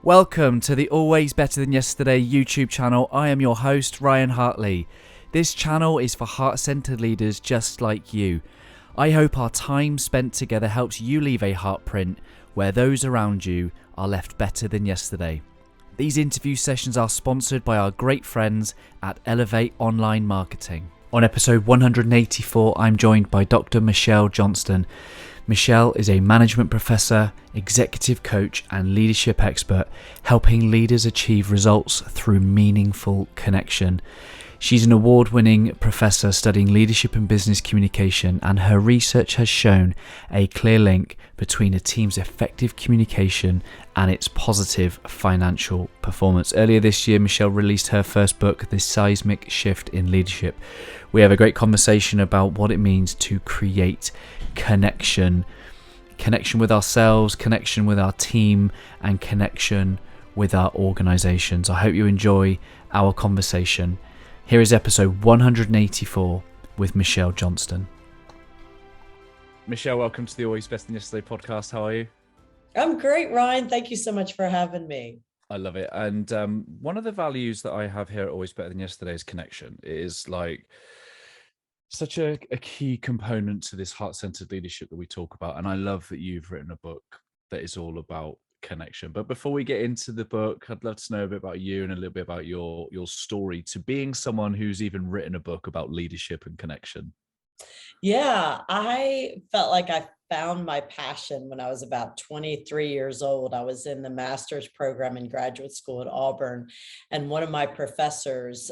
Welcome to the Always Better Than Yesterday YouTube channel. I am your host, Ryan Hartley. This channel is for heart-centered leaders just like you. I hope our time spent together helps you leave a heartprint where those around you are left better than yesterday. These interview sessions are sponsored by our great friends at Elevate Online Marketing. On episode 184, I'm joined by Dr. Michelle Johnston. Michelle is a management professor, executive coach, and leadership expert, helping leaders achieve results through meaningful connection. She's an award-winning professor studying leadership and business communication, and her research has shown a clear link between a team's effective communication and its positive financial performance. Earlier this year, Michelle released her first book, The Seismic Shift in Leadership. We have a great conversation about what it means to create connection with ourselves, connection with our team, and connection with our organizations. I hope you enjoy our conversation. Here is episode 184 with Michelle Johnston. Michelle, welcome to the Always Better Than Yesterday podcast. How are you? I'm great, Ryan. Thank you so much for having me. I love it. And one of the values that I have here at Always Better Than Yesterday is connection. It is like such a key component to this heart-centered leadership that we talk about. And I love that you've written a book that is all about connection. But before we get into the book, I'd love to know a bit about you and a little bit about your story to being someone who's even written a book about leadership and connection. Yeah, I felt like I found my passion when I was about 23 years old. I was in the master's program in graduate school at Auburn, and one of my professors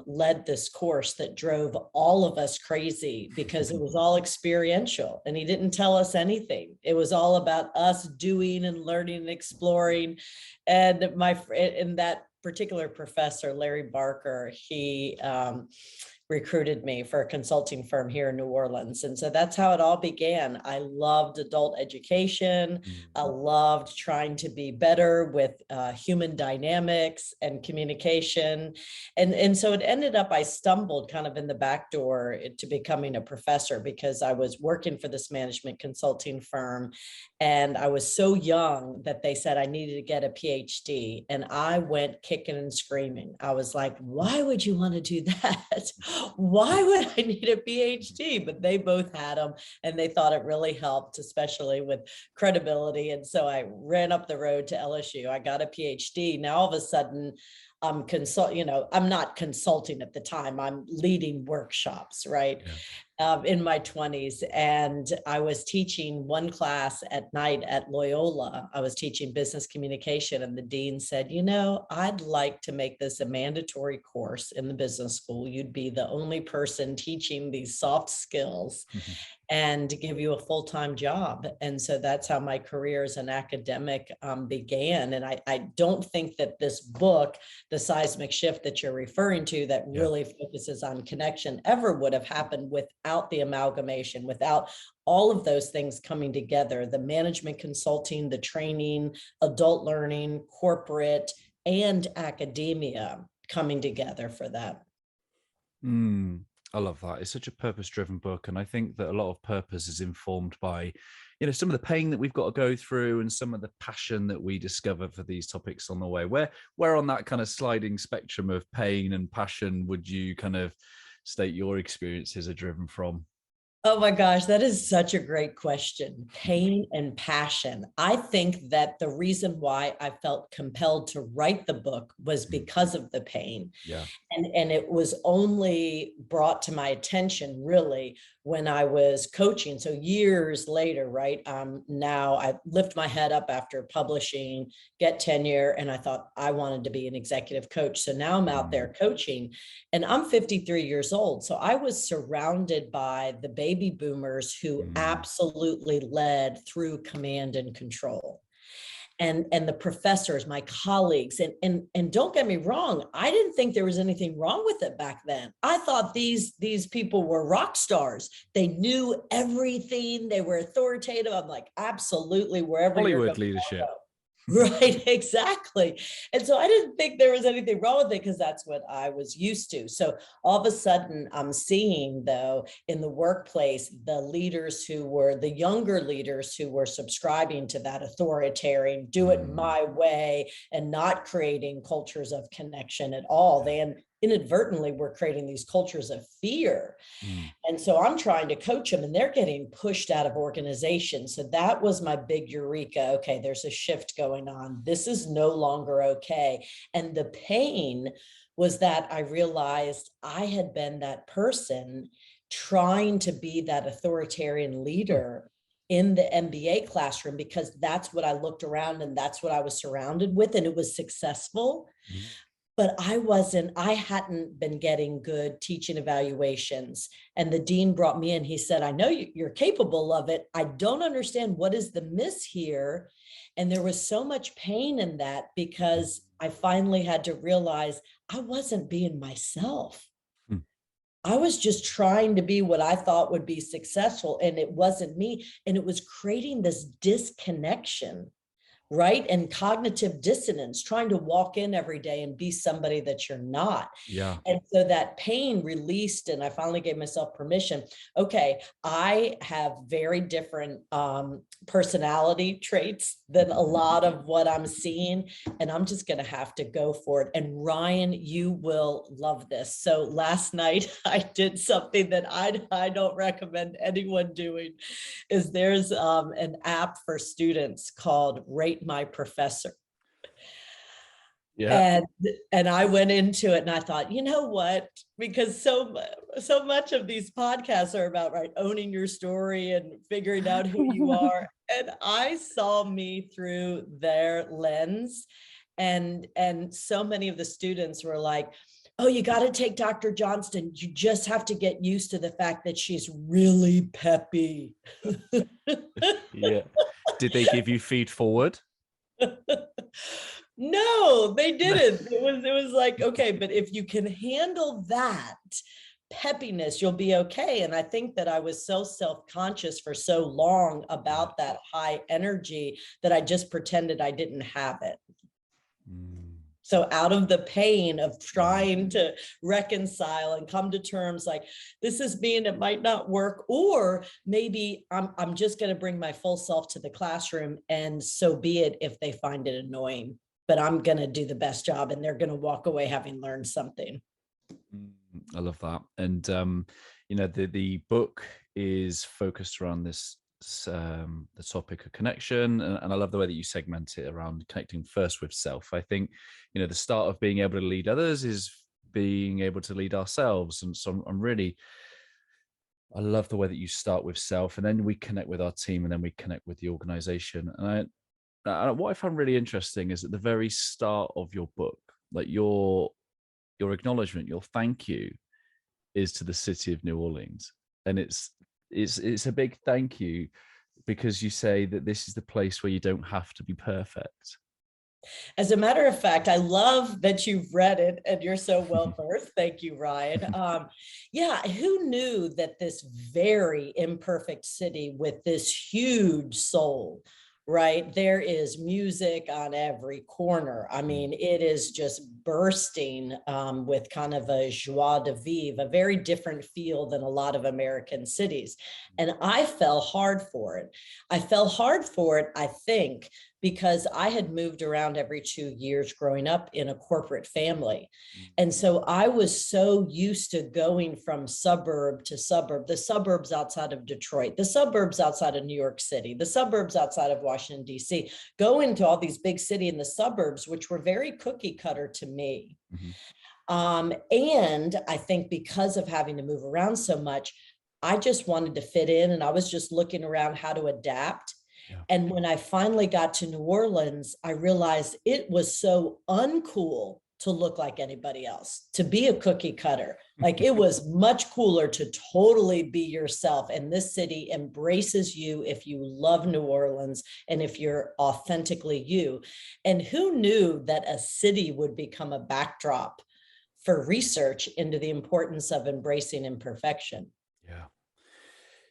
led this course that drove all of us crazy because it was all experiential, and he didn't tell us anything. It was all about us doing and learning and exploring. And that particular professor, Larry Barker, he recruited me for a consulting firm here in New Orleans. And so that's how it all began. I loved adult education. I loved trying to be better with human dynamics and communication. And so it ended up, I stumbled kind of in the back door to becoming a professor because I was working for this management consulting firm. And I was so young that they said I needed to get a Ph.D. And I went kicking and screaming. I was like, why would you want to do that? Why would I need a PhD? But they both had them, and they thought it really helped, especially with credibility. And so I ran up the road to LSU. I got a PhD. Now all of a sudden, I'm not consulting at the time. I'm leading workshops, right? Yeah. In my 20s. And I was teaching one class at night at Loyola. I was teaching business communication, and the dean said, I'd like to make this a mandatory course in the business school. You'd be the only person teaching these soft skills and give you a full-time job. And so that's how my career as an academic began. And I don't think that this book, The Seismic Shift that you're referring to, that really focuses on connection, ever would have happened without the amalgamation, without all of those things coming together, the management consulting, the training, adult learning, corporate, and academia coming together for that. I love that. It's such a purpose-driven book. And I think that a lot of purpose is informed by, some of the pain that we've got to go through and some of the passion that we discover for these topics on the way. Where on that kind of sliding spectrum of pain and passion would you kind of state your experiences are driven from? Oh my gosh, that is such a great question. Pain and passion. I think that the reason why I felt compelled to write the book was because of the pain. Yeah. And it was only brought to my attention really when I was coaching. So years later, right? Now I lift my head up after publishing, get tenure, and I thought I wanted to be an executive coach. So now I'm out there coaching, and I'm 53 years old. So I was surrounded by the baby boomers who absolutely led through command and control. And the professors, my colleagues, and don't get me wrong, I didn't think there was anything wrong with it back then. I thought these people were rock stars. They knew everything. They were authoritative. I'm like, absolutely, wherever Hollywood leadership. Right, exactly. And so I didn't think there was anything wrong with it because that's what I was used to. So all of a sudden, I'm seeing, though, in the workplace, the leaders who were the younger leaders who were subscribing to that authoritarian, do it my way, and not creating cultures of connection at all. They inadvertently were creating these cultures of fear. And so I'm trying to coach them and they're getting pushed out of organizations. So that was my big eureka. Okay, there's a shift going on. This is no longer okay. And the pain was that I realized I had been that person trying to be that authoritarian leader in the MBA classroom because that's what I looked around and that's what I was surrounded with, and it was successful. But I hadn't been getting good teaching evaluations. And the dean brought me in. He said, I know you're capable of it. I don't understand what is the miss here. And there was so much pain in that because I finally had to realize I wasn't being myself. I was just trying to be what I thought would be successful, and it wasn't me. And it was creating this disconnection, right? And cognitive dissonance, trying to walk in every day and be somebody that you're not. Yeah. And so that pain released, and I finally gave myself permission. Okay, I have very different personality traits than a lot of what I'm seeing, and I'm just going to have to go for it. And Ryan, you will love this. So last night I did something that I don't recommend anyone doing. Is there's an app for students called Rate My Professor. Yeah. And I went into it and I thought, you know what? Because so much of these podcasts are about, right, owning your story and figuring out who you are. And I saw me through their lens. And so many of the students were like, oh, you got to take Dr. Johnston. You just have to get used to the fact that she's really peppy. Yeah. Did they give you feed forward? No, they didn't. It was like, okay, but if you can handle that peppiness, you'll be okay. And I think that I was so self-conscious for so long about that high energy that I just pretended I didn't have it. So out of the pain of trying to reconcile and come to terms like, this is me and it might not work, or maybe I'm just going to bring my full self to the classroom, and so be it if they find it annoying, but I'm going to do the best job and they're going to walk away having learned something. I love that. And, the book is focused around this, the topic of connection. And I love the way that you segment it around connecting first with self. I think, the start of being able to lead others is being able to lead ourselves. And so I love the way that you start with self, and then we connect with our team, and then we connect with the organization. And what I found really interesting is at the very start of your book, like your acknowledgement, your thank you is to the city of New Orleans. And it's a big thank you because you say that this is the place where you don't have to be perfect. As a matter of fact, I love that you've read it and you're so well-versed. Thank you, Ryan. Yeah, who knew that this very imperfect city with this huge soul, right? There is music on every corner. I mean, it is just bursting with kind of a joie de vivre, a very different feel than a lot of American cities. And I fell hard for it. I think, because I had moved around every 2 years growing up in a corporate family. And so I was so used to going from suburb to suburb, the suburbs outside of Detroit, the suburbs outside of New York City, the suburbs outside of Washington, D.C., going to all these big cities in the suburbs, which were very cookie cutter to me. And I think because of having to move around so much, I just wanted to fit in, and I was just looking around how to adapt. And when I finally got to New Orleans, I realized it was so uncool to look like anybody else, to be a cookie cutter. Like, it was much cooler to totally be yourself. And this city embraces you if you love New Orleans and if you're authentically you. And who knew that a city would become a backdrop for research into the importance of embracing imperfection?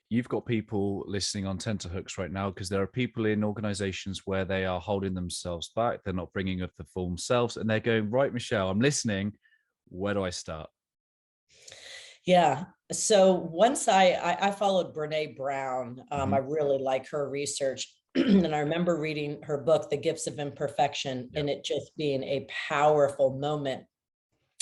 you've got people listening on tenterhooks right now, because there are people in organizations where they are holding themselves back. They're not bringing up the full selves, and they're going, right, Michelle, I'm listening. Where do I start? Yeah. So once I followed Brene Brown, I really like her research. And I remember reading her book, The Gifts of Imperfection, and it just being a powerful moment.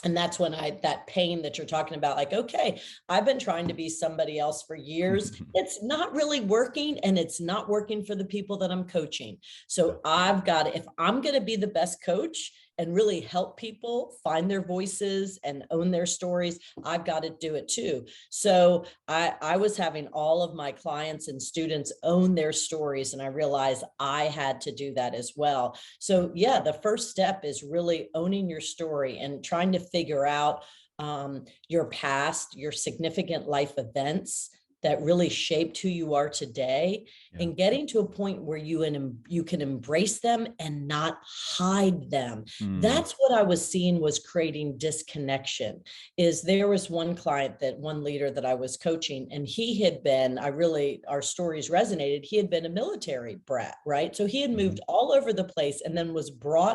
And that's when that pain that you're talking about, like, okay, I've been trying to be somebody else for years. It's not really working, and it's not working for the people that I'm coaching. So I've got, if I'm going to be the best coach and really help people find their voices and own their stories, I've got to do it too. So I was having all of my clients and students own their stories, and I realized I had to do that as well. So yeah, the first step is really owning your story and trying to figure out your past, your significant life events that really shaped who you are today, and getting to a point where you can embrace them and not hide them. That's what I was seeing was creating disconnection. Is there was one leader that I was coaching, and he had been, our stories resonated. He had been a military brat, right? So he had moved all over the place and then was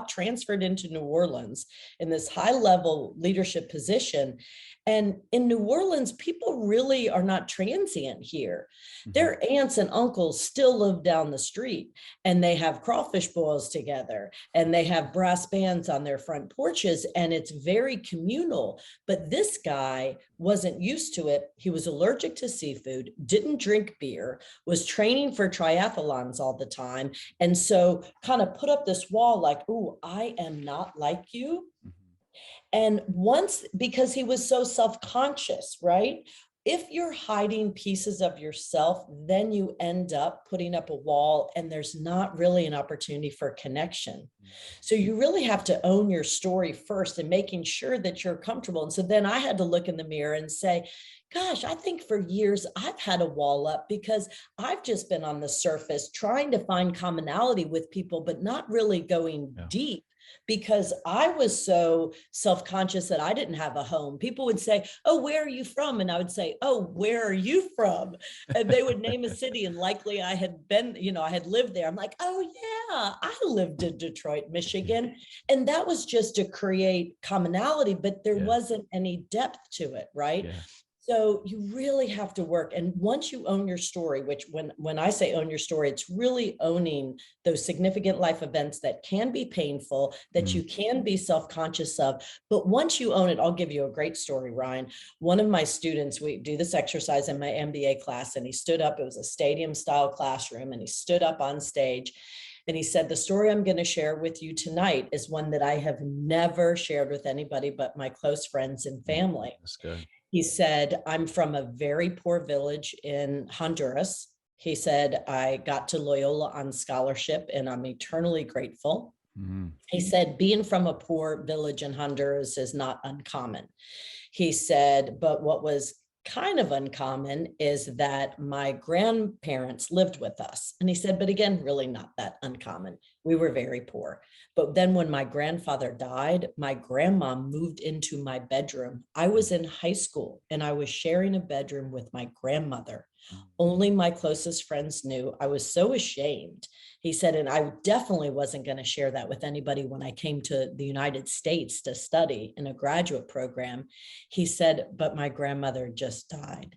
transferred into New Orleans in this high level leadership position. And in New Orleans, people really are not transient here. Their aunts and uncles still live down the street, and they have crawfish boils together, and they have brass bands on their front porches, and it's very communal. But this guy wasn't used to it. He was allergic to seafood, didn't drink beer, was training for triathlons all the time. And so kind of put up this wall like, oh, I am not like you. And once, because he was so self-conscious, right? If you're hiding pieces of yourself, then you end up putting up a wall, and there's not really an opportunity for connection. So you really have to own your story first and making sure that you're comfortable. And so then I had to look in the mirror and say, gosh, I think for years I've had a wall up because I've just been on the surface trying to find commonality with people, but not really going deep. Because I was so self-conscious that I didn't have a home. People would say, oh, where are you from? And I would say, oh, where are you from? And they would name a city, and likely I had been, I had lived there. I'm like, oh yeah, I lived in Detroit, Michigan. And that was just to create commonality, but there wasn't any depth to it, right? So you really have to work. And once you own your story, which when I say own your story, it's really owning those significant life events that can be painful, that you can be self-conscious of. But once you own it, I'll give you a great story, Ryan. One of my students, we do this exercise in my MBA class, and he stood up. It was a stadium style classroom, and he stood up on stage. And he said, the story I'm going to share with you tonight is one that I have never shared with anybody but my close friends and family. That's good. He said, I'm from a very poor village in Honduras. He said, I got to Loyola on scholarship, and I'm eternally grateful. He said, being from a poor village in Honduras is not uncommon. He said, but what was kind of uncommon is that my grandparents lived with us. And he said, but again, really not that uncommon. We were very poor. But then when my grandfather died, my grandma moved into my bedroom. I was in high school, and I was sharing a bedroom with my grandmother. Only my closest friends knew. I was so ashamed. He said, and I definitely wasn't going to share that with anybody when I came to the United States to study in a graduate program. He said, but my grandmother just died.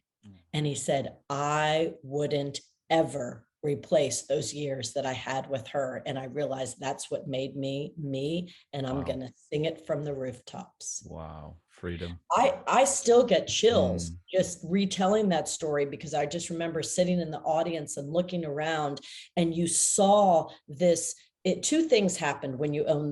And he said, I wouldn't ever replace those years that I had with her. And I realized that's what made me, me, and I'm going to sing it from the rooftops. Wow. Freedom. I still get chills just retelling that story, because I just remember sitting in the audience and looking around, and you saw this. Two things happened when you own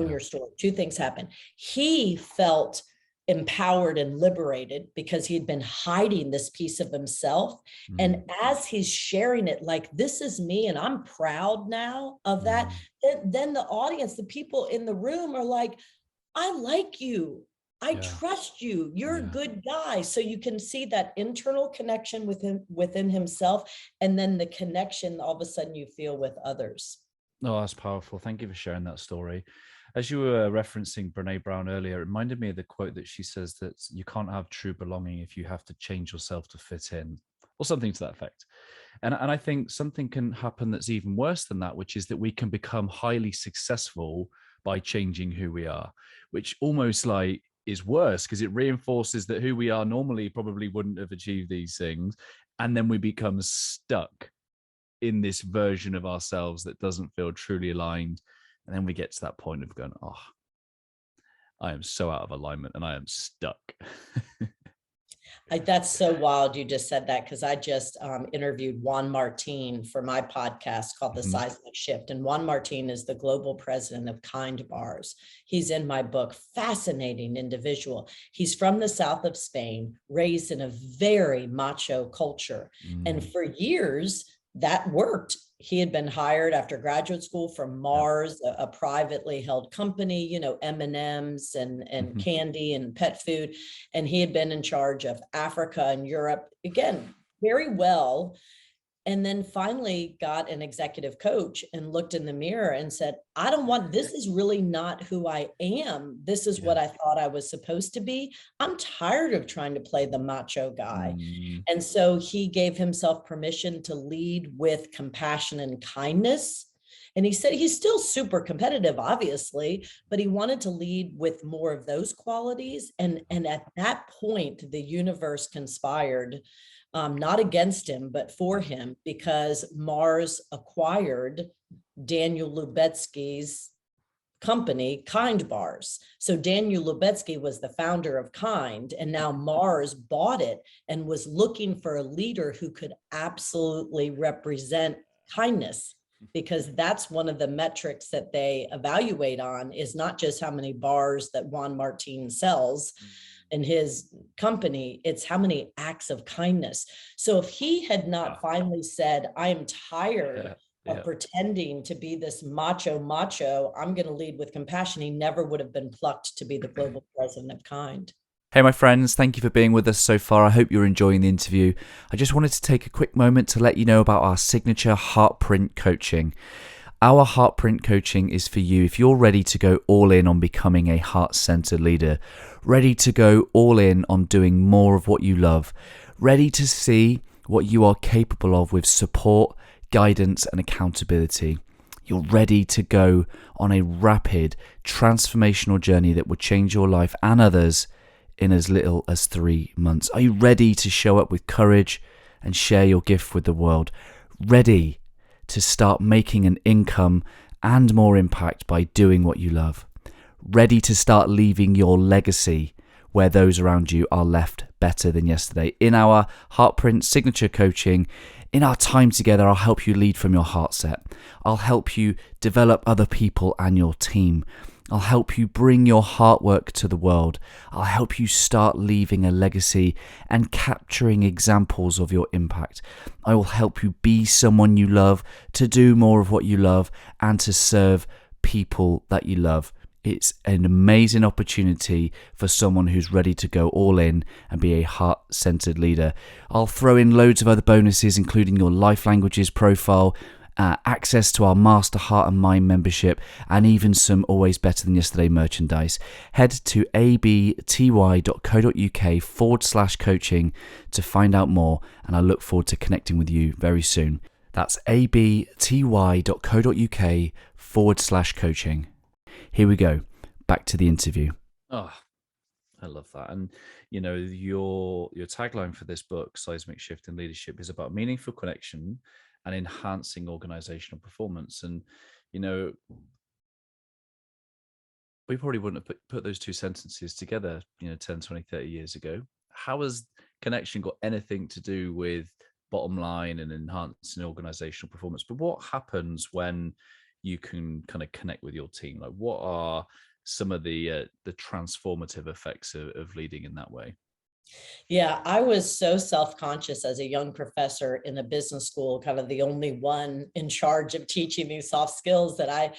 your story. Two things happened. He felt empowered and liberated because he'd been hiding this piece of himself. And as he's sharing it, like, this is me, and I'm proud now of that. Then the audience, the people in the room are like, I like you. I trust you. You're a good guy. So you can see that internal connection within himself, and then the connection all of a sudden you feel with others. Oh, that's powerful. Thank you for sharing that story. As you were referencing Brene Brown earlier, it reminded me of the quote that she says that you can't have true belonging if you have to change yourself to fit in. or something to that effect. And I think something can happen that's even worse than that, which is that we can become highly successful by changing who we are, which almost like is worse because it reinforces that who we are normally probably wouldn't have achieved these things. And then we become stuck in this version of ourselves that doesn't feel truly aligned. And then we get to that point of going, oh, I am so out of alignment and I am stuck. That's so wild you just said that, because I just interviewed Juan Martin for my podcast called The Seismic Shift. And Juan Martin is the global president of Kind Bars. He's in my book, fascinating individual. He's from the south of Spain, raised in a very macho culture. And for years, that worked. He had been hired after graduate school from Mars, a privately held company, you know, M&Ms and candy and pet food. And he had been in charge of Africa and Europe, again, very well. And then finally got an executive coach and looked in the mirror and said, I don't want, this is really not who I am. This is what I thought I was supposed to be. I'm tired of trying to play the macho guy. And so he gave himself permission to lead with compassion and kindness. And he said he's still super competitive, obviously, but he wanted to lead with more of those qualities. And at that point, the universe conspired, not against him, but for him, because Mars acquired Daniel Lubetzky's company, Kind Bars. So Daniel Lubetzky was the founder of Kind, and now Mars bought it and was looking for a leader who could absolutely represent kindness, because that's one of the metrics that they evaluate on, is not just how many bars that Juan Martin sells in his company, it's how many acts of kindness. So if he had not finally said, I am tired of pretending to be this macho, I'm going to lead with compassion, he never would have been plucked to be the global president of Kind. Hey, my friends, thank you for being with us so far. I hope you're enjoying the interview. I just wanted to take a quick moment to let you know about our signature Heartprint coaching. Our Heartprint coaching is for you if you're ready to go all in on becoming a heart-centered leader, ready to go all in on doing more of what you love, ready to see what you are capable of with support, guidance, and accountability. You're ready to go on a rapid, transformational journey that will change your life and others in as little as 3 months. Are you ready to show up with courage and share your gift with the world? Ready to start making an income and more impact by doing what you love? Ready to start leaving your legacy where those around you are left better than yesterday? In our Heartprint signature coaching, in our time together, I'll help you lead from your heart set. I'll help you develop other people and your team. I'll help you bring your heart work to the world. I'll help you start leaving a legacy and capturing examples of your impact. I will help you be someone you love, to do more of what you love, and to serve people that you love. It's an amazing opportunity for someone who's ready to go all in and be a heart-centered leader. I'll throw in loads of other bonuses, including your life languages profile, access to our Master Heart and Mind membership, and even some Always Better Than Yesterday merchandise. Head to abty.co.uk/coaching to find out more, and I look forward to connecting with you very soon. That's abty.co.uk/coaching. Here we go. Back to the interview. Oh, I love that. And, you know, your tagline for this book, Seismic Shift in Leadership, is about meaningful connection and enhancing organizational performance. And, you know, we probably wouldn't have put those two sentences together, 10, 20, 30 years ago. How has connection got anything to do with bottom line and enhancing organizational performance? But what happens when you can kind of connect with your team? Like, what are some of the transformative effects of leading in that way? Yeah, I was so self-conscious as a young professor in a business school, kind of the only one in charge of teaching these soft skills, that I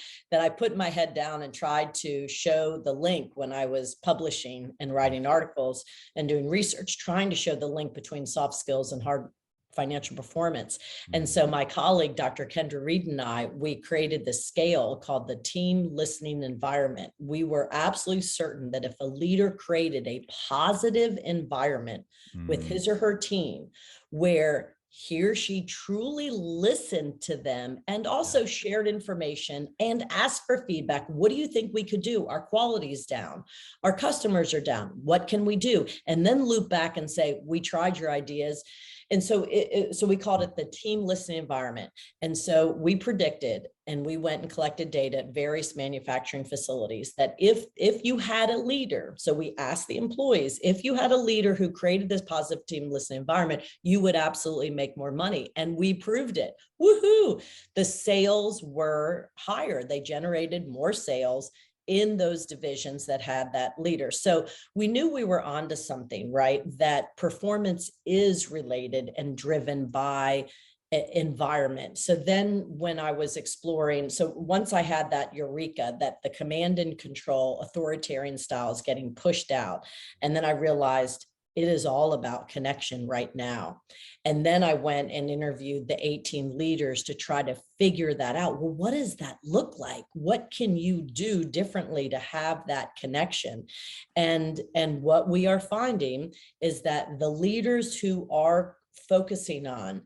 put my head down and tried to show the link when I was publishing and writing articles and doing research, trying to show the link between soft skills and hard financial performance. And so my colleague, Dr. Kendra Reed, and I, we created this scale called the team listening environment. We were absolutely certain that if a leader created a positive environment with his or her team, where he or she truly listened to them and also shared information and asked for feedback. What do you think we could do? Our quality is down. Our customers are down. What can we do? And then loop back and say, we tried your ideas. And so so we called it the team listening environment. And so we predicted, and we went and collected data at various manufacturing facilities, that if you had a leader, so we asked the employees, if you had a leader who created this positive team listening environment, you would absolutely make more money. And we proved it. Woohoo! The sales were higher. They generated more sales in those divisions that had that leader. So we knew we were onto something, right? That performance is related and driven by environment. So then when I was exploring, so once I had that eureka, that the command and control authoritarian style is getting pushed out, and then I realized it is all about connection right now. And then I went and interviewed the 18 leaders to try to figure that out. Well, what does that look like? What can you do differently to have that connection? And what we are finding is that the leaders who are focusing on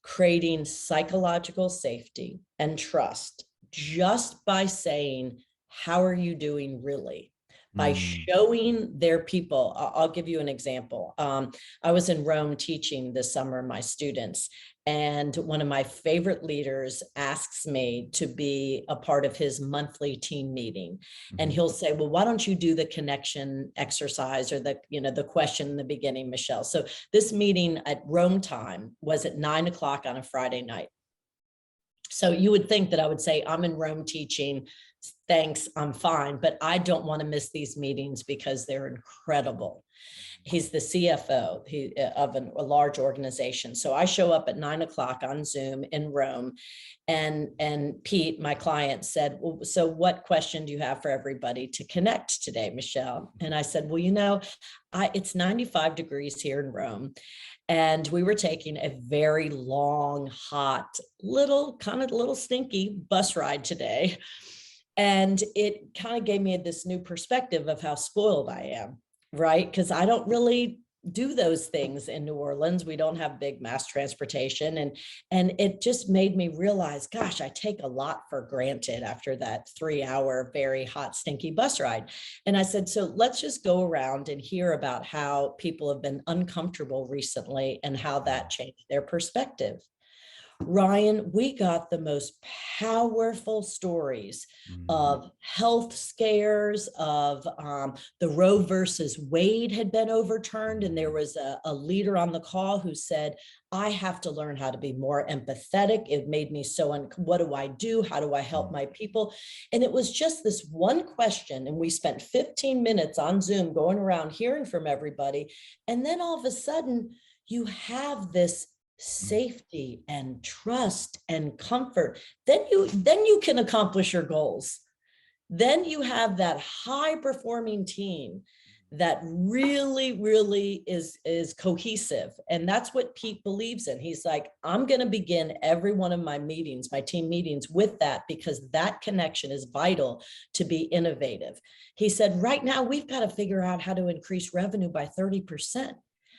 creating psychological safety and trust just by saying, how are you doing really? By showing their people. I'll give you an example. I was in Rome teaching this summer, my students, and one of my favorite leaders asks me to be a part of his monthly team meeting. And he'll say, well, why don't you do the connection exercise or the question in the beginning, Michelle? So this meeting at Rome time was at 9 o'clock on a Friday night. So you would think that I would say, I'm in Rome teaching, thanks, I'm fine, but I don't want to miss these meetings because they're incredible. He's the CFO of a large organization. So I show up at 9 o'clock on Zoom in Rome, and Pete, my client, said, well, so what question do you have for everybody to connect today, Michelle? And I said, well, it's 95 degrees here in Rome. And we were taking a very long, hot, little stinky bus ride today. And it kind of gave me this new perspective of how spoiled I am, right? Because I don't really do those things in New Orleans. We don't have big mass transportation. And it just made me realize, gosh, I take a lot for granted after that 3-hour, very hot, stinky bus ride. And I said, so let's just go around and hear about how people have been uncomfortable recently and how that changed their perspective. Ryan, we got the most powerful stories of health scares, of the Roe versus Wade had been overturned. And there was a leader on the call who said, I have to learn how to be more empathetic. It made me so, what do I do? How do I help my people? And it was just this one question. And we spent 15 minutes on Zoom going around hearing from everybody. And then all of a sudden you have this safety and trust and comfort, then you can accomplish your goals. Then you have that high performing team that really, really is cohesive. And that's what Pete believes in. He's like, I'm going to begin every one of my meetings, my team meetings, with that, because that connection is vital to be innovative. He said, right now, we've got to figure out how to increase revenue by 30%.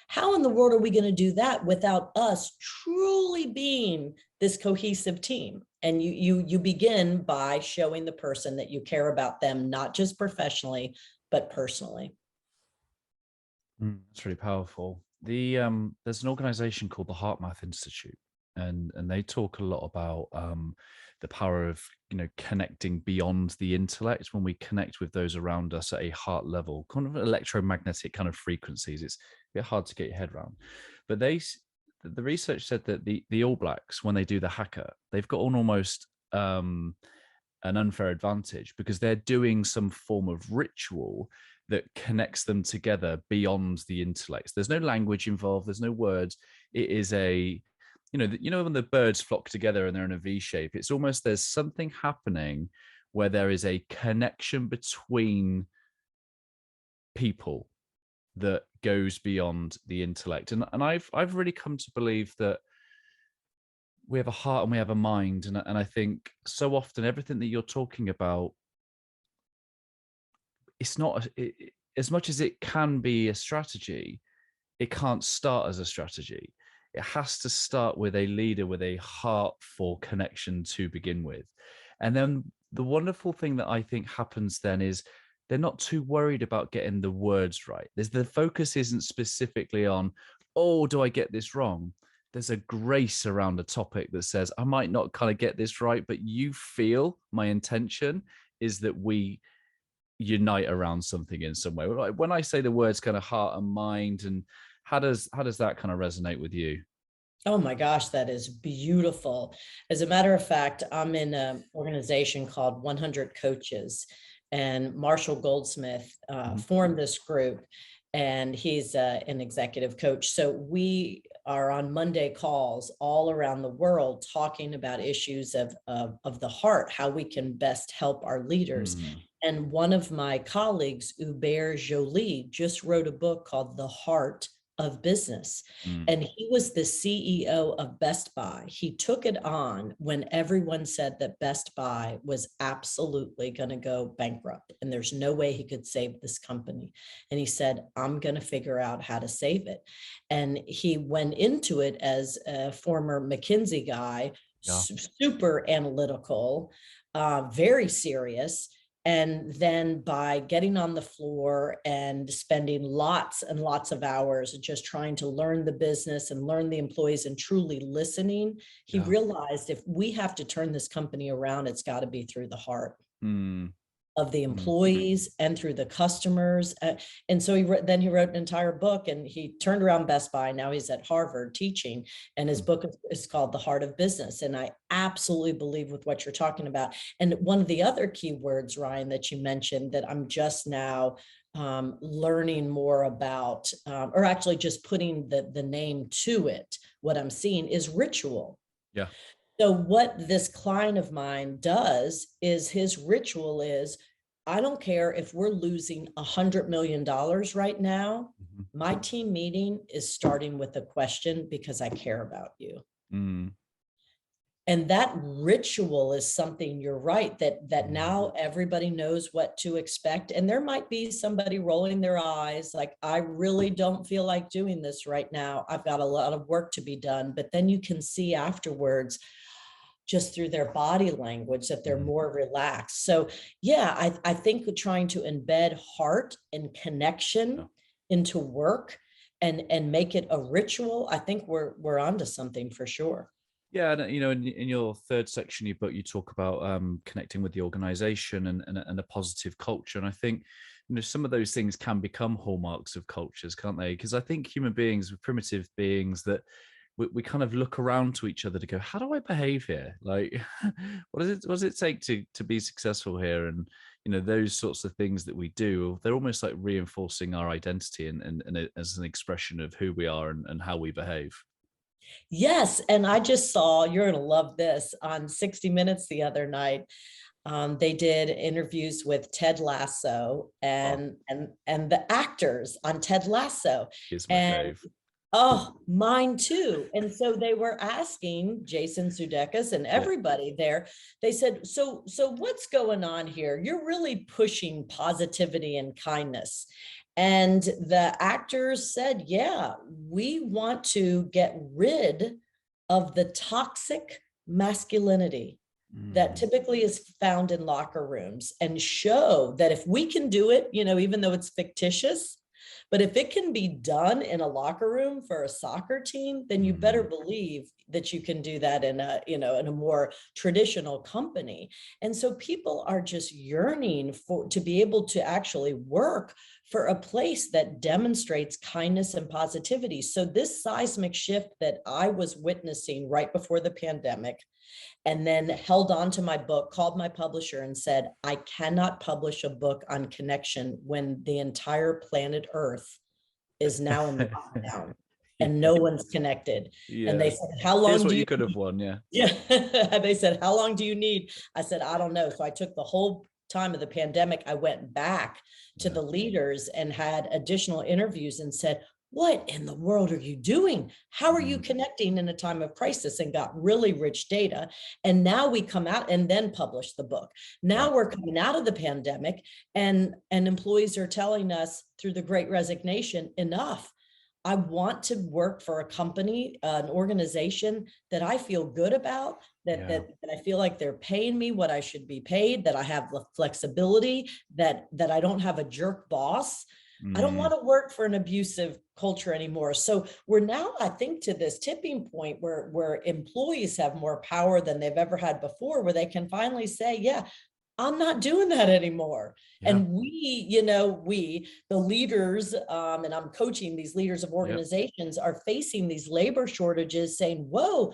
How in the world are we going to do that without us truly being this cohesive team? And you begin by showing the person that you care about them, not just professionally, but personally. That's really powerful. There's an organization called the HeartMath Institute, and they talk a lot about the power of connecting beyond the intellect. When we connect with those around us at a heart level, kind of electromagnetic kind of frequencies, it's a bit hard to get your head around. But the research said that the All Blacks, when they do the haka, they've got almost an unfair advantage because they're doing some form of ritual that connects them together beyond the intellect. There's no language involved. There's no words. It is when the birds flock together and they're in a V shape, it's almost there's something happening where there is a connection between people that goes beyond the intellect. And I've really come to believe that we have a heart and we have a mind. And I think so often everything that you're talking about, it's not as much as it can be a strategy, it can't start as a strategy. It has to start with a leader with a heart for connection to begin with. And then the wonderful thing that I think happens then is they're not too worried about getting the words right. The focus isn't specifically on, oh, do I get this wrong? There's a grace around a topic that says, I might not kind of get this right, but you feel my intention is that we unite around something in some way. When I say the words kind of heart and mind, and how does that kind of resonate with you? Oh my gosh, that is beautiful. As a matter of fact, I'm in an organization called 100 Coaches, and Marshall Goldsmith formed this group, and he's an executive coach. So we are on Monday calls all around the world talking about issues of the heart, how we can best help our leaders. And one of my colleagues, Hubert Joly, just wrote a book called The Heart of Business. And he was the CEO of Best Buy. He took it on when everyone said that Best Buy was absolutely going to go bankrupt and there's no way he could save this company. And he said, I'm going to figure out how to save it. And he went into it as a former McKinsey guy, super analytical, very serious. And then by getting on the floor and spending lots and lots of hours just trying to learn the business and learn the employees and truly listening, he realized if we have to turn this company around, it's got to be through the heart of the employees and through the customers. And so he wrote an entire book, and he turned around Best Buy. Now he's at Harvard teaching, and his book is called The Heart of Business. And I absolutely believe with what you're talking about. And one of the other key words, Ryan, that you mentioned that I'm just now learning more about, or actually just putting the name to it, what I'm seeing is ritual. Yeah. So what this client of mine does is his ritual is, I don't care if we're losing $100 million right now, my team meeting is starting with a question because I care about you. And that ritual is something, you're right, that now everybody knows what to expect. And there might be somebody rolling their eyes like, I really don't feel like doing this right now. I've got a lot of work to be done. But then you can see afterwards, just through their body language, that they're more relaxed. So yeah, I think trying to embed heart and connection into work and make it a ritual, I think we're onto something for sure. Yeah, and in your third section of your book, you talk about connecting with the organization and a positive culture. And I think some of those things can become hallmarks of cultures, can't they? Because I think human beings are primitive beings that we kind of look around to each other to go, how do I behave here? Like, what does it take to be successful here? And, those sorts of things that we do, they're almost like reinforcing our identity and as an expression of who we are and how we behave. Yes. And I just saw, you're going to love this, on 60 Minutes the other night. They did interviews with Ted Lasso and the actors on Ted Lasso. He's my fave. Oh, mine too. And so they were asking Jason Sudeikis and everybody there, they said, so what's going on here? You're really pushing positivity and kindness. And the actors said, yeah, we want to get rid of the toxic masculinity that typically is found in locker rooms, and show that if we can do it, even though it's fictitious, but if it can be done in a locker room for a soccer team, then you better believe that you can do that in in a more traditional company. And so people are just yearning to be able to actually work for a place that demonstrates kindness and positivity. So this seismic shift that I was witnessing right before the pandemic, and then held on to my book, called my publisher and said, I cannot publish a book on connection when the entire planet Earth is now in lockdown and no one's connected. Yeah. And they said, how long do you could have won? Yeah. They said, how long do you need? I said, I don't know. So I took the whole time of the pandemic, I went back to the leaders and had additional interviews and said, what in the world are you doing? How are you connecting in a time of crisis? And got really rich data. And now we come out and then publish the book. Now we're coming out of the pandemic, and employees are telling us through the Great Resignation, enough. I want to work for a company, an organization that I feel good about, that I feel like they're paying me what I should be paid, that I have the flexibility, that I don't have a jerk boss. I don't want to work for an abusive culture anymore. So we're now, I think, to this tipping point where employees have more power than they've ever had before, where they can finally say, yeah, I'm not doing that anymore. Yeah. And we, the leaders, and I'm coaching these leaders of organizations, are facing these labor shortages, saying, whoa,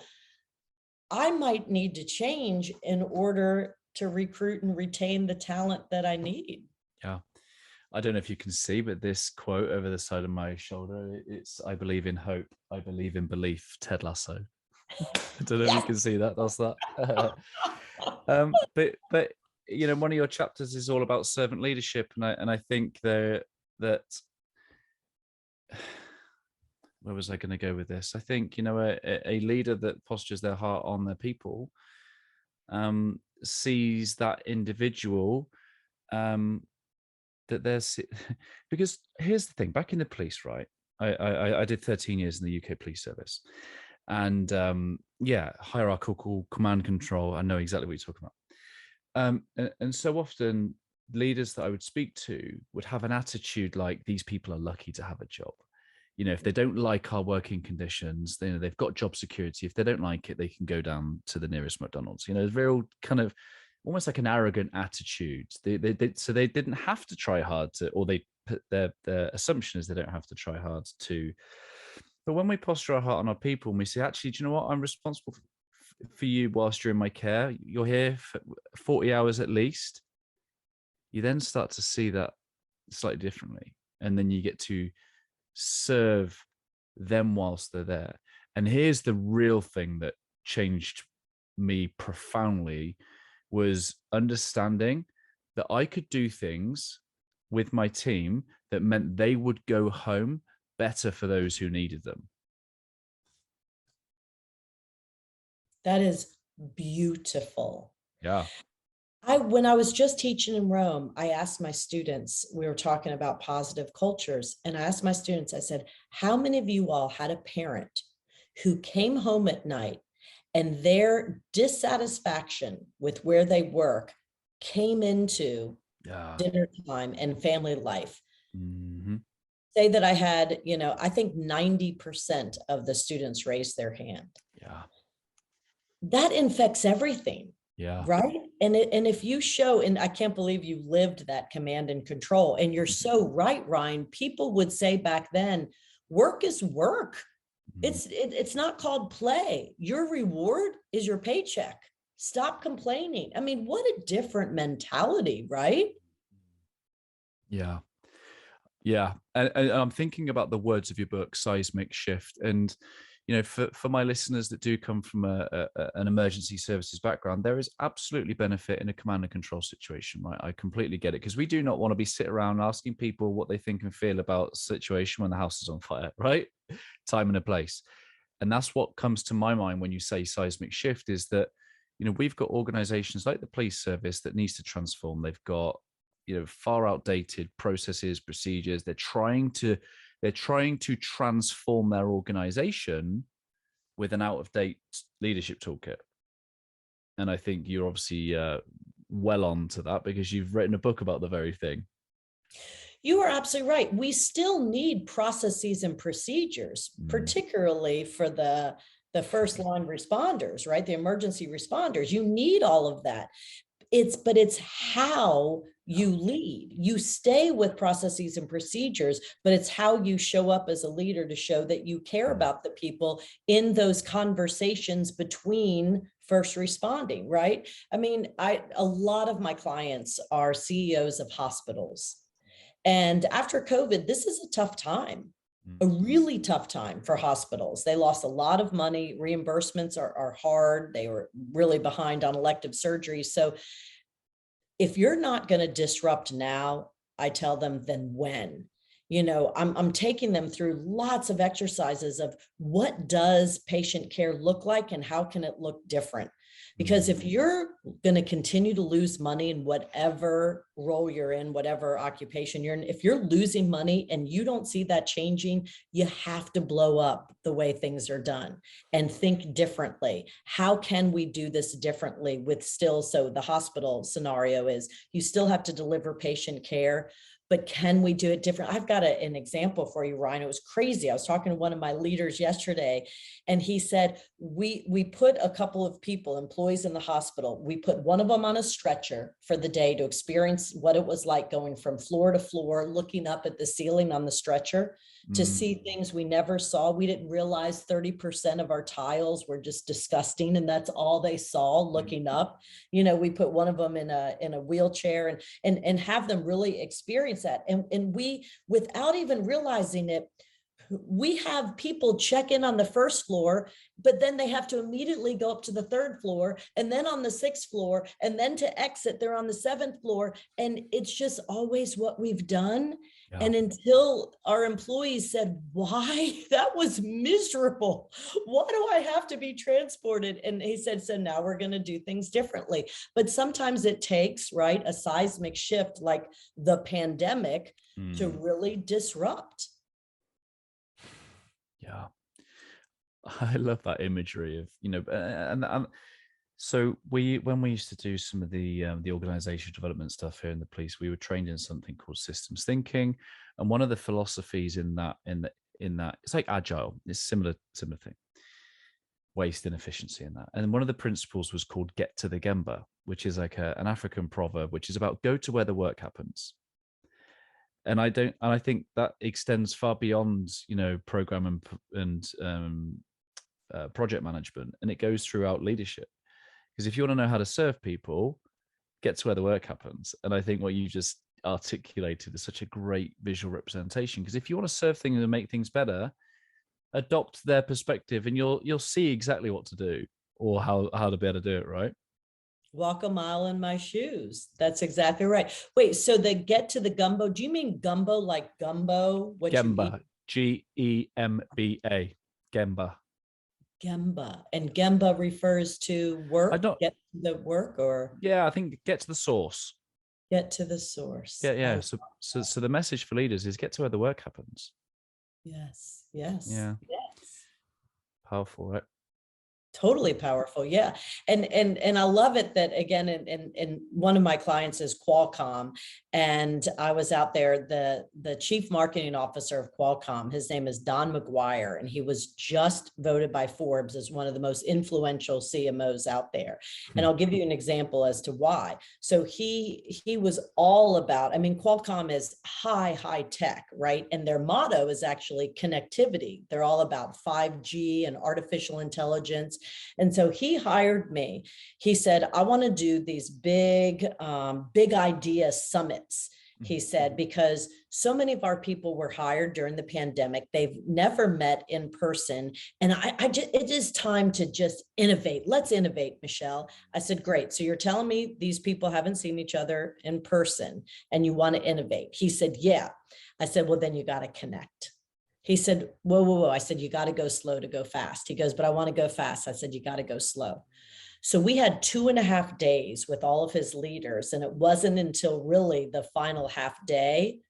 I might need to change in order to recruit and retain the talent that I need. Yeah. I don't know if you can see, but this quote over the side of my shoulder, it's, I believe in hope, I believe in belief, Ted Lasso. I don't know if you can see that. That's that. But one of your chapters is all about servant leadership, and I think that where was I going to go with this? I think a leader that postures their heart on their people sees that individual that there's, because here's the thing, back in the police, right? I did 13 years in the UK police service, and hierarchical command control. I know exactly what you're talking about. And so often leaders that I would speak to would have an attitude like, these people are lucky to have a job. If they don't like our working conditions, they've got job security. If they don't like it, they can go down to the nearest McDonald's. It's real kind of almost like an arrogant attitude. So they didn't have to try hard to, or they put their assumption is they don't have to try hard to. But when we posture our heart on our people and we say, actually, do you know what? I'm responsible for you whilst you're in my care. You're here for 40 hours at least. You then start to see that slightly differently. And then you get to serve them whilst they're there. And here's the real thing that changed me profoundly, was understanding that I could do things with my team that meant they would go home better for those who needed them. That is beautiful. Yeah. When I was just teaching in Rome, I asked my students, we were talking about positive cultures, and I asked my students, I said, how many of you all had a parent who came home at night and their dissatisfaction with where they work came into dinner time and family life? Mm-hmm. Say that I had, I think 90% of the students raised their hand. Yeah. That infects everything. Yeah. Right. And if you show, and I can't believe you lived that command and control, and you're so right, Ryan, people would say back then, work is work. It's not called play. Your reward is your paycheck. Stop complaining. I mean, what a different mentality, right? Yeah. Yeah. And I'm thinking about the words of your book, Seismic Shift. And, for my listeners that do come from an emergency services background, there is absolutely benefit in a command and control situation, right? I completely get it, because we do not want to be sitting around asking people what they think and feel about a situation when the house is on fire, right? Time and a place. And that's what comes to my mind when you say seismic shift, is that, we've got organizations like the police service that needs to transform. They've got, far outdated processes, procedures. They're trying to transform their organization with an out-of-date leadership toolkit. And I think you're obviously well on to that, because you've written a book about the very thing. You are absolutely right. We still need processes and procedures, particularly for the first line responders, right? The emergency responders. You need all of that. But it's how you lead. You stay with processes and procedures, but it's how you show up as a leader to show that you care about the people in those conversations between first responding, right? I mean, a lot of my clients are CEOs of hospitals. And after COVID, this is a tough time, a really tough time for hospitals. They lost a lot of money. Reimbursements are hard. They were really behind on elective surgery. So if you're not going to disrupt now, I tell them, then when? I'm taking them through lots of exercises of what does patient care look like and how can it look different? Because if you're going to continue to lose money in whatever role you're in, whatever occupation you're in, if you're losing money and you don't see that changing, you have to blow up the way things are done and think differently. How can we do this differently with still, so the hospital scenario is you still have to deliver patient care, but can we do it different? I've got an example for you, Ryan. It was crazy. I was talking to one of my leaders yesterday, and he said, we put a couple of people, employees in the hospital, we put one of them on a stretcher for the day to experience what it was like going from floor to floor, looking up at the ceiling on the stretcher to see things we never saw. We didn't realize 30% of our tiles were just disgusting, and that's all they saw looking up. We put one of them in a wheelchair and have them really experience that. And we, without even realizing it, we have people check in on the first floor, but then they have to immediately go up to the third floor and then on the sixth floor, and then to exit, they're on the seventh floor. And it's just always what we've done. Yeah. And until our employees said, why? That was miserable. Why do I have to be transported? And he said, so now we're going to do things differently. But sometimes it takes, right, a seismic shift like the pandemic to really disrupt. Yeah, I love that imagery of, and so when we used to do some of the organizational development stuff here in the police, we were trained in something called systems thinking, and one of the philosophies in that it's like agile, it's similar thing, waste and efficiency in that, and one of the principles was called get to the Gemba, which is like an African proverb, which is about go to where the work happens. And I think that extends far beyond, program and project management, and it goes throughout leadership. Because if you want to know how to serve people, get to where the work happens. And I think what you just articulated is such a great visual representation. Because if you want to serve things and make things better, adopt their perspective, and you'll see exactly what to do or how to be able to do it, right? Walk a mile in my shoes. That's exactly right. Wait, so the get to the gumbo, do you mean gumbo like gumbo? Gemba, Gemba, Gemba. Gemba. And Gemba refers to work, get to the work, or? Yeah, I think get to the source. Get to the source. Yeah. So the message for leaders is get to where the work happens. Yes. Yeah. Yes. Powerful, right? Totally powerful. Yeah. And I love it that, again, and one of my clients is Qualcomm, and I was out there, the chief marketing officer of Qualcomm, his name is Don McGuire, and he was just voted by Forbes as one of the most influential CMOs out there. And I'll give you an example as to why. So he was all about, Qualcomm is high tech, right? And their motto is actually connectivity. They're all about 5G and artificial intelligence. And so he hired me. He said, I want to do these big idea summits. He said, because so many of our people were hired during the pandemic. They've never met in person. And it is time to just innovate. Let's innovate, Michelle. I said, great. So you're telling me these people haven't seen each other in person and you want to innovate? He said, yeah. I said, well, then you got to connect. He said, whoa. I said, you got to go slow to go fast. He goes, but I want to go fast. I said, you got to go slow. So we had 2.5 days with all of his leaders. And it wasn't until really the final half day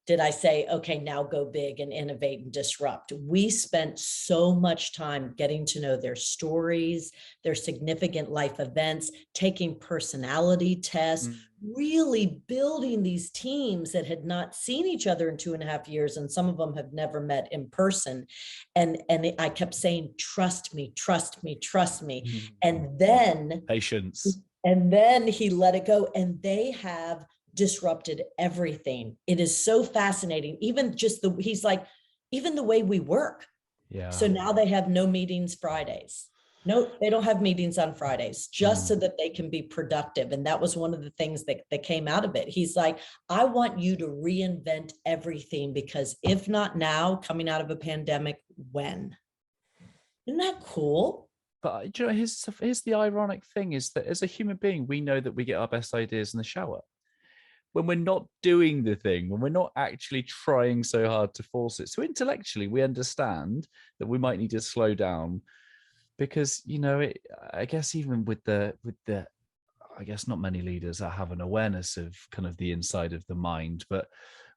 did I say, okay, now go big and innovate and disrupt. We spent so much time getting to know their stories, their significant life events, taking personality tests, really building these teams that had not seen each other in 2.5 years. And some of them have never met in person. And I kept saying, trust me. And then patience. And then he let it go. And they have disrupted everything. It is so fascinating. Even he's like, even the way we work. Yeah. So now they have no meetings Fridays. No, they don't have meetings on Fridays, just so that they can be productive. And that was one of the things that came out of it. He's like, I want you to reinvent everything, because if not now, coming out of a pandemic, when? Isn't that cool? But you know, here's the ironic thing is that as a human being, we know that we get our best ideas in the shower. When we're not doing the thing, when we're not actually trying so hard to force it. So intellectually, we understand that we might need to slow down because, you know, I guess even with the, I guess not many leaders that have an awareness of kind of the inside of the mind, but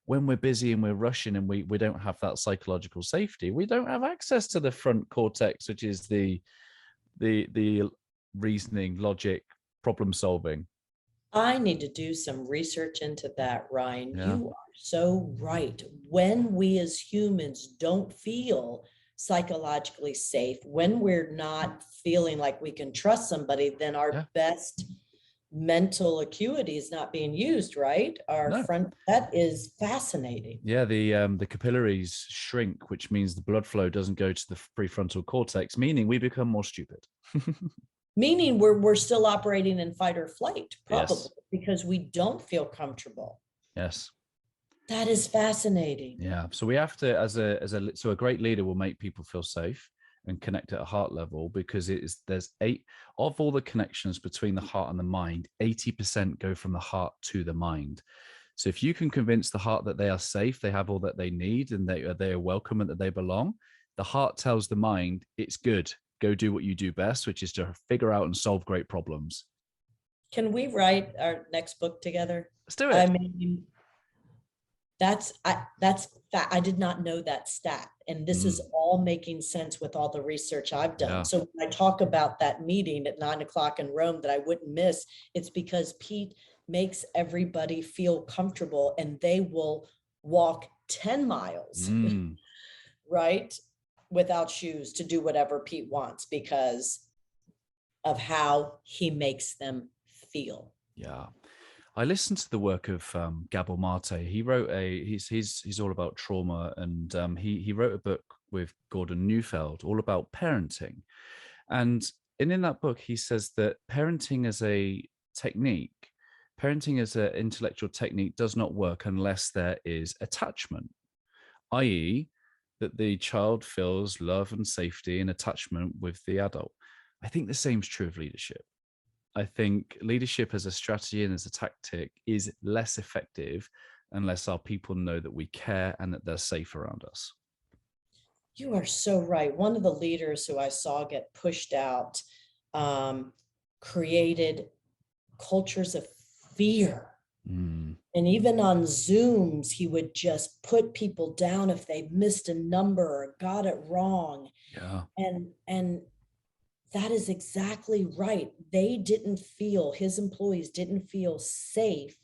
when we're busy and we're rushing and we don't have that psychological safety, we don't have access to the front cortex, which is the reasoning, logic, problem solving. I need to do some research into that, Ryan. Yeah. You are so right. When we as humans don't feel psychologically safe, when we're not feeling like we can trust somebody, then our best mental acuity is not being used, right? That is fascinating. Yeah, the capillaries shrink, which means the blood flow doesn't go to the prefrontal cortex, meaning we become more stupid. Meaning we're still operating in fight or flight, probably, yes. because we don't feel comfortable. Yes. That is fascinating. Yeah. So we have to, so a great leader will make people feel safe and connect at a heart level, because there's 8 of all the connections between the heart and the mind, 80% go from the heart to the mind. So if you can convince the heart that they are safe, they have all that they need, and they are welcome and that they belong, the heart tells the mind it's good. Go do what you do best, which is to figure out and solve great problems. Can we write our next book together? Let's do it. I mean, I did not know that stat. And this is all making sense with all the research I've done. Yeah. So when I talk about that meeting at 9:00 in Rome that I wouldn't miss, it's because Pete makes everybody feel comfortable and they will walk 10 miles, right? Without shoes to do whatever Pete wants because of how he makes them feel. Yeah. I listened to the work of Gabor Mate. He wrote he's all about trauma, and he wrote a book with Gordon Neufeld all about parenting. And in that book, he says that parenting as an intellectual technique does not work unless there is attachment, i.e., that the child feels love and safety and attachment with the adult. I think the same is true of leadership. I think leadership as a strategy and as a tactic is less effective unless our people know that we care and that they're safe around us. You are so right. One of the leaders who I saw get pushed out created cultures of fear. And even on Zooms, he would just put people down if they missed a number or got it wrong. Yeah. And that is exactly right. His employees didn't feel safe.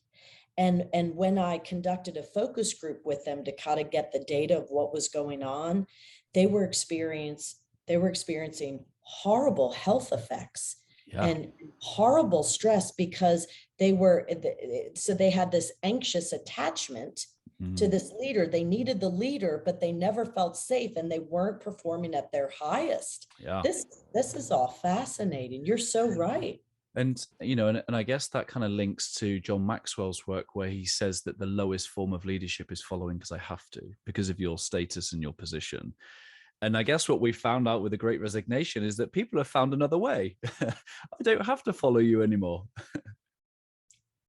And when I conducted a focus group with them to kind of get the data of what was going on, they were experiencing horrible health effects. Yeah. And horrible stress because they had this anxious attachment to this leader. They needed the leader, but they never felt safe and they weren't performing at their highest. Yeah. This is all fascinating. You're so right. And, you know, and I guess that kind of links to John Maxwell's work where he says that the lowest form of leadership is following because I have to, because of your status and your position. And I guess what we found out with the Great Resignation is that people have found another way. I don't have to follow you anymore.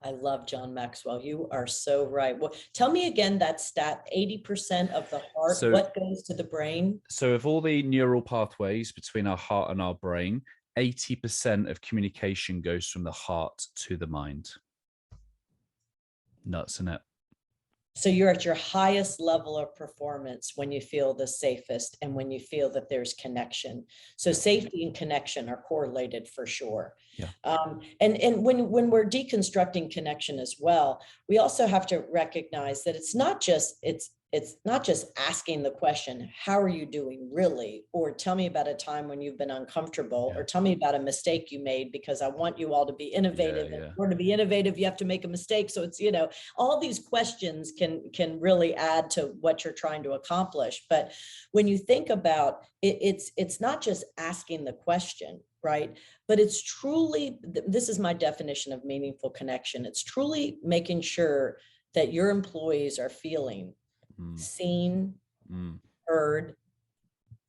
I love John Maxwell. You are so right. Well, tell me again that stat, 80% of the heart, what goes to the brain? So of all the neural pathways between our heart and our brain, 80% of communication goes from the heart to the mind. Nuts, isn't it? So you're at your highest level of performance when you feel the safest and when you feel that there's connection. So safety and connection are correlated for sure. Yeah. And when we're deconstructing connection as well, we also have to recognize that it's not just asking the question, how are you doing really? Or tell me about a time when you've been uncomfortable, or tell me about a mistake you made, because I want you all to be innovative. And for to be innovative, you have to make a mistake. So it's, all these questions can really add to what you're trying to accomplish. But when you think about it, it's not just asking the question, right? But it's truly, this is my definition of meaningful connection. It's truly making sure that your employees are feeling seen, heard,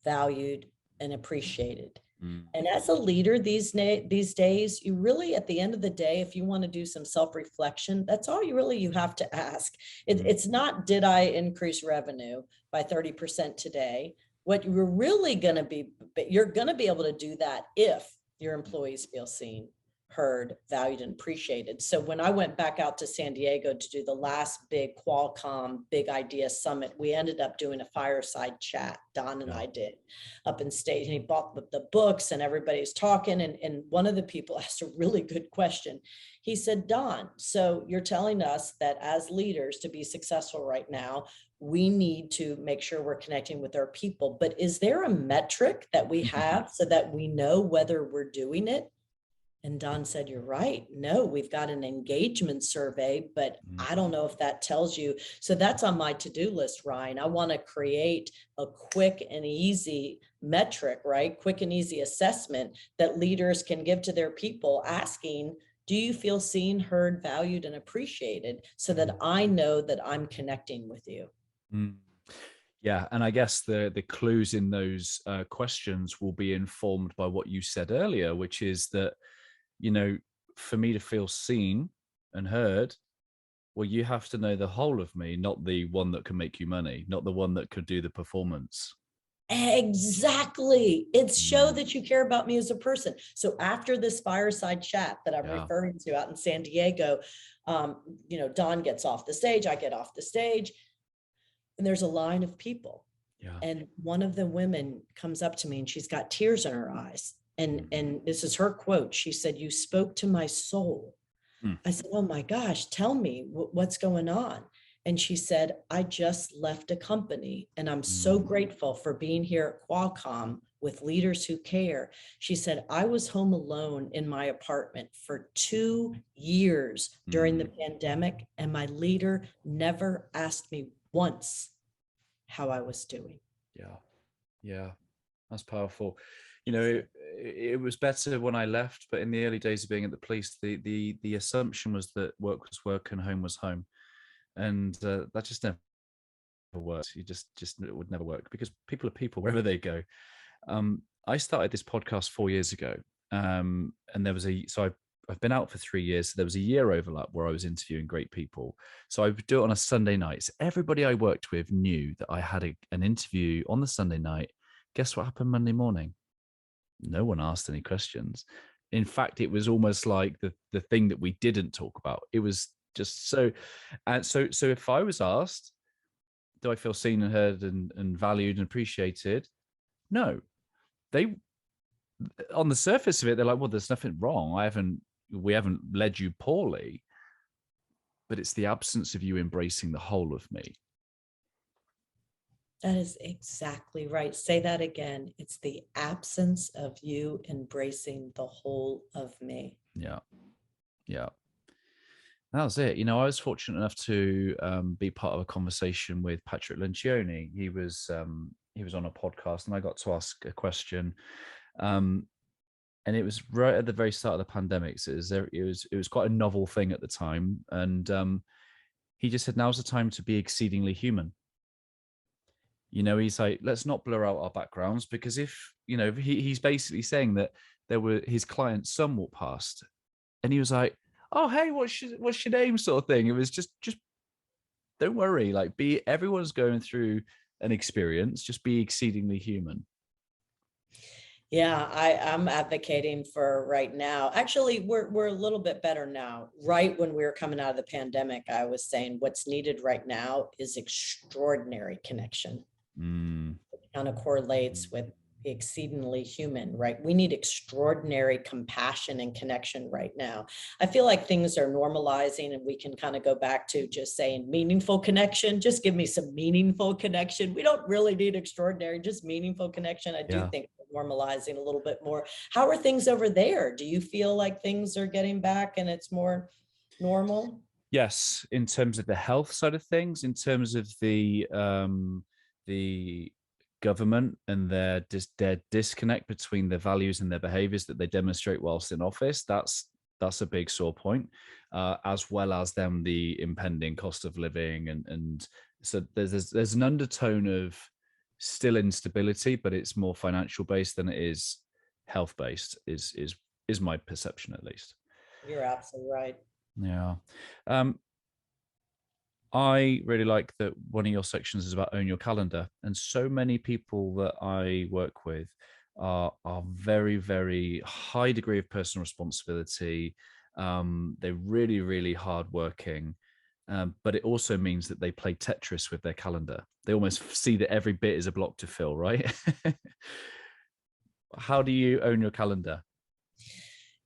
valued, and appreciated. And as a leader these days, you really, at the end of the day, if you want to do some self-reflection, that's all you have to ask. It's not, did I increase revenue by 30% today? What you're really going to be, but you're going to be able to do that if your employees feel seen, heard, valued, and appreciated. So when I went back out to San Diego to do the last big Qualcomm Big Idea Summit, we ended up doing a fireside chat. Don and I did up in state, and he bought the books and everybody's talking. And one of the people asked a really good question. He said, Don, so you're telling us that as leaders to be successful right now, we need to make sure we're connecting with our people. But is there a metric that we have so that we know whether we're doing it? And Don said, you're right. No, we've got an engagement survey, but I don't know if that tells you. So that's on my to-do list, Ryan. I want to create a quick and easy metric, right? Quick and easy assessment that leaders can give to their people, asking, do you feel seen, heard, valued, and appreciated, so that I know that I'm connecting with you? Yeah, and I guess the clues in those questions will be informed by what you said earlier, which is that, you know, for me to feel seen and heard, well, you have to know the whole of me, not the one that can make you money, not the one that could do the performance. Exactly. It's show that you care about me as a person. So after this fireside chat that I'm referring to out in San Diego, you know, Don gets off the stage, I get off the stage, and there's a line of people. And one of the women comes up to me and she's got tears in her eyes. And this is her quote. She said, you spoke to my soul. I said, oh my gosh, tell me what's going on. And she said, I just left a company and I'm so grateful for being here at Qualcomm with leaders who care. She said, I was home alone in my apartment for 2 years during the pandemic, and my leader never asked me once how I was doing. Yeah, that's powerful. You know, it was better when I left, but in the early days of being at the police, the assumption was that work was work and home was home, and that just never worked. You just it would never work, because people are people wherever they go. I started this podcast 4 years ago, and there was I've been out for 3 years. So there was a year overlap where I was interviewing great people. So I would do it on a Sunday night. So everybody I worked with knew that I had an interview on the Sunday night. Guess what happened Monday morning? No one asked any questions. In fact, it was almost like the thing that we didn't talk about. It was just so, and so if I was asked, do I feel seen and heard and valued and appreciated? No. They, on the surface of it, they're like, well, there's nothing wrong. We haven't led you poorly, but it's the absence of you embracing the whole of me. That is exactly right. Say that again. It's the absence of you embracing the whole of me. Yeah. That was it. You know, I was fortunate enough to be part of a conversation with Patrick Lencioni. He was on a podcast, and I got to ask a question. And it was right at the very start of the pandemic. So it was quite a novel thing at the time. And he just said, now's the time to be exceedingly human. You know, he's like, let's not blur out our backgrounds, because if, you know, he's basically saying that there were his client's son walked past, and he was like, oh, hey, what's your name, sort of thing. It was just don't worry, like, everyone's going through an experience, just be exceedingly human. Yeah, I'm advocating for right now. Actually, we're a little bit better now. Right when we were coming out of the pandemic, I was saying what's needed right now is extraordinary connection. It kind of correlates with exceedingly human, right? We need extraordinary compassion and connection right now. I feel like things are normalizing, and we can kind of go back to just saying meaningful connection. Just give me some meaningful connection. We don't really need extraordinary, just meaningful connection. I do think we're normalizing a little bit more. How are things over there? Do you feel like things are getting back and it's more normal? Yes, in terms of the health side of things, in terms of the government and their disconnect between their values and their behaviors that they demonstrate whilst in office, that's a big sore point, as well as then the impending cost of living, and so there's an undertone of still instability, but it's more financial based than it is health-based is my perception, at least. You're absolutely right. Yeah. I really like that one of your sections is about own your calendar. And so many people that I work with are very, very high degree of personal responsibility. They're really, really hardworking. But it also means that they play Tetris with their calendar. They almost see that every bit is a block to fill, right? How do you own your calendar?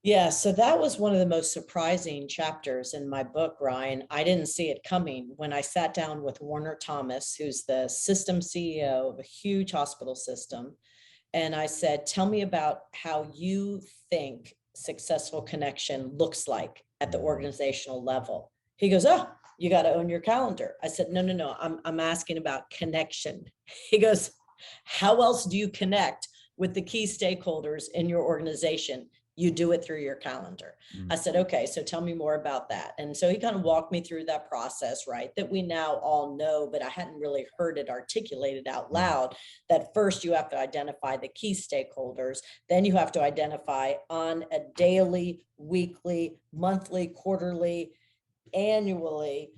Yeah, so that was one of the most surprising chapters in my book, Ryan. I didn't see it coming when I sat down with Warner Thomas, who's the system CEO of a huge hospital system. And I said, tell me about how you think successful connection looks like at the organizational level. He goes, oh, you got to own your calendar. I said, no, I'm asking about connection. He goes, how else do you connect with the key stakeholders in your organization? You do it through your calendar. I said, okay, so tell me more about that. And so he kind of walked me through that process, right? That we now all know, but I hadn't really heard it articulated out loud, that first you have to identify the key stakeholders. Then you have to identify on a daily, weekly, monthly, quarterly, annually,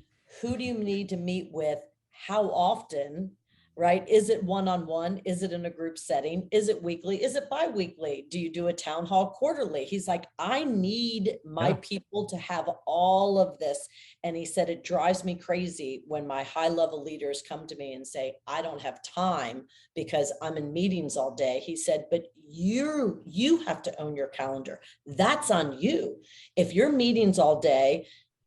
who do you need to meet with, how often, right? Is it one-on-one? Is it in a group setting? Is it weekly? Is it bi-weekly? Do you do a town hall quarterly? He's like, I need my people to have all of this. And he said, it drives me crazy when my high-level leaders come to me and say, I don't have time because I'm in meetings all day. He said, but you have to own your calendar. That's on you. If your meetings all day,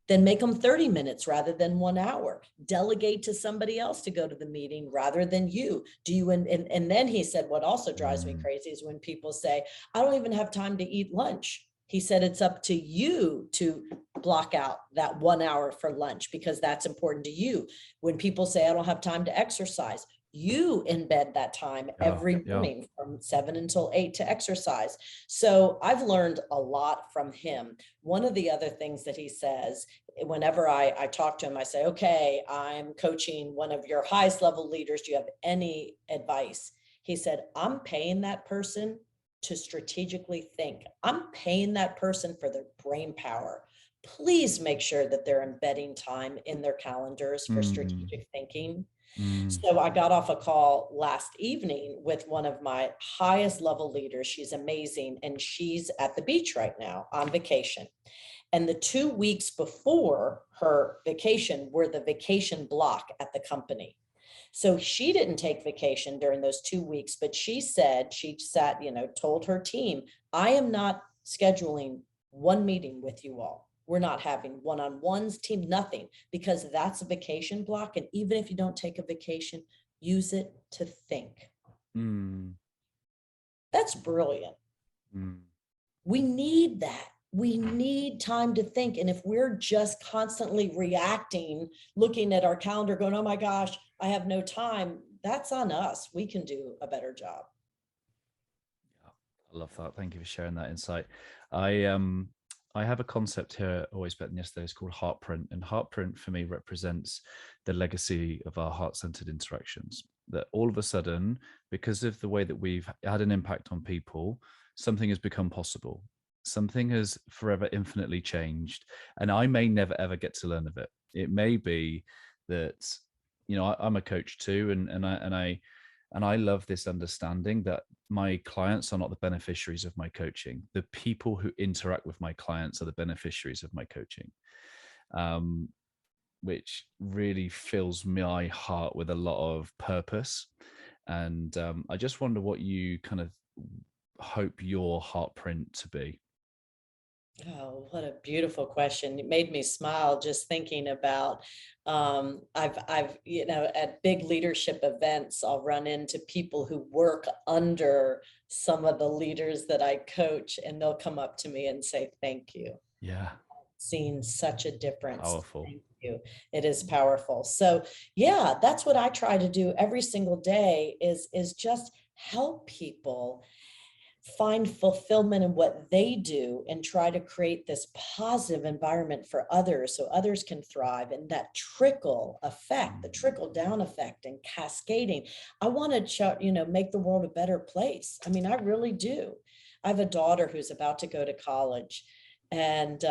then make them 30 minutes rather than 1 hour. Delegate to somebody else to go to the meeting rather than you. Do you, and then he said, what also drives me crazy is when people say, I don't even have time to eat lunch. He said, it's up to you to block out that 1 hour for lunch because that's important to you. When people say, I don't have time to exercise, you embed that time every morning from 7 until 8 to exercise. So I've learned a lot from him. One of the other things that he says, whenever I talk to him, I say, okay, I'm coaching one of your highest level leaders. Do you have any advice? He said, I'm paying that person to strategically think. I'm paying that person for their brain power. Please make sure that they're embedding time in their calendars for strategic thinking. So I got off a call last evening with one of my highest level leaders. She's amazing. And she's at the beach right now on vacation. And the 2 weeks before her vacation were the vacation block at the company. So she didn't take vacation during those 2 weeks, but she said, she sat, told her team, I am not scheduling one meeting with you all. We're not having one-on-ones, team, nothing, because that's a vacation block. And even if you don't take a vacation, use it to think. That's brilliant. We need that. We need time to think. And if we're just constantly reacting, looking at our calendar, going, oh my gosh, I have no time, that's on us. We can do a better job. I love that. Thank you for sharing that insight. I have a concept here, always better than yesterday. It's called Heartprint, and Heartprint for me represents the legacy of our heart-centered interactions. That all of a sudden, because of the way that we've had an impact on people, something has become possible. Something has forever infinitely changed, and I may never ever get to learn of it. It may be that, I'm a coach too, and I love this understanding that my clients are not the beneficiaries of my coaching. The people who interact with my clients are the beneficiaries of my coaching, which really fills my heart with a lot of purpose. And I just wonder what you kind of hope your Heartprint to be. Oh, what a beautiful question. It made me smile just thinking about, I've, at big leadership events, I'll run into people who work under some of the leaders that I coach, and they'll come up to me and say, thank you. Yeah. Seen such a difference. Powerful. Thank you. It is powerful. So yeah, that's what I try to do every single day is just help people find fulfillment in what they do and try to create this positive environment for others so others can thrive. And that trickle effect, the trickle down effect and cascading. I want to, make the world a better place. I mean, I really do. I have a daughter who's about to go to college, and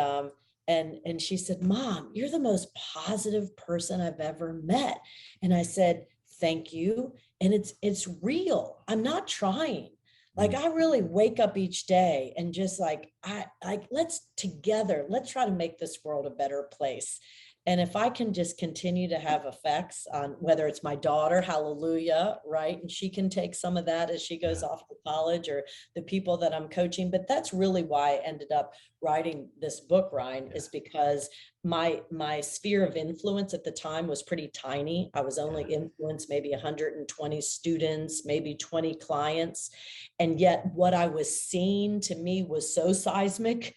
she said, "Mom, you're the most positive person I've ever met." And I said, "Thank you." And it's real. I'm not trying. Like, I really wake up each day and just let's try to make this world a better place. And if I can just continue to have effects on whether it's my daughter, hallelujah, right? And she can take some of that as she goes off to college, or the people that I'm coaching. But that's really why I ended up writing this book, Ryan, is because my sphere of influence at the time was pretty tiny. I was only influenced maybe 120 students, maybe 20 clients. And yet what I was seeing to me was so seismic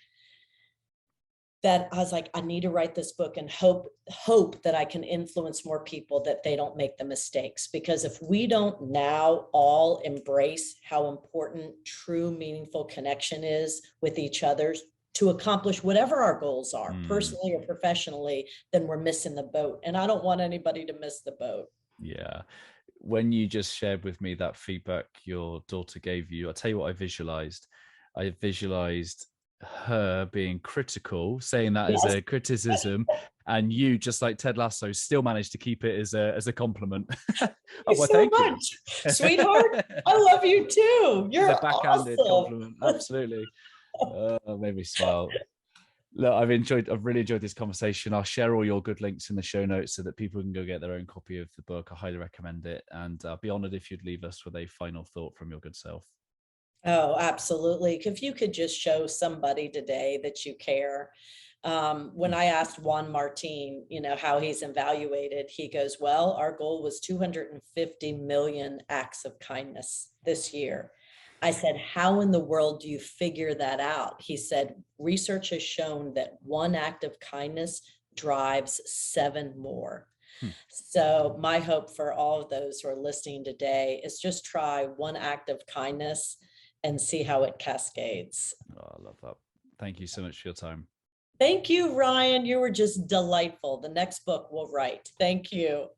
that I was like, I need to write this book and hope that I can influence more people, that they don't make the mistakes. Because if we don't now all embrace how important true, meaningful connection is with each other to accomplish whatever our goals are, personally or professionally, then we're missing the boat. And I don't want anybody to miss the boat. Yeah. When you just shared with me that feedback your daughter gave you, I'll tell you what I visualized. I visualized her being critical, saying that as a criticism, and you, just like Ted Lasso, still managed to keep it as a compliment. Thank you. Sweetheart. I love you too. You're a backhanded awesome. compliment. Absolutely. Made me smile. Look, I've really enjoyed this conversation. I'll share all your good links in the show notes so that people can go get their own copy of the book. I highly recommend it, and I'll be honored if you'd leave us with a final thought from your good self. Oh, absolutely. If you could just show somebody today that you care. When I asked Juan Martin, how he's evaluated, he goes, well, our goal was 250 million acts of kindness this year. I said, how in the world do you figure that out? He said, research has shown that one act of kindness drives 7 more. So my hope for all of those who are listening today is just try one act of kindness and see how it cascades. Oh, I love that. Thank you so much for your time. Thank you, Ryan. You were just delightful. The next book we'll write. Thank you.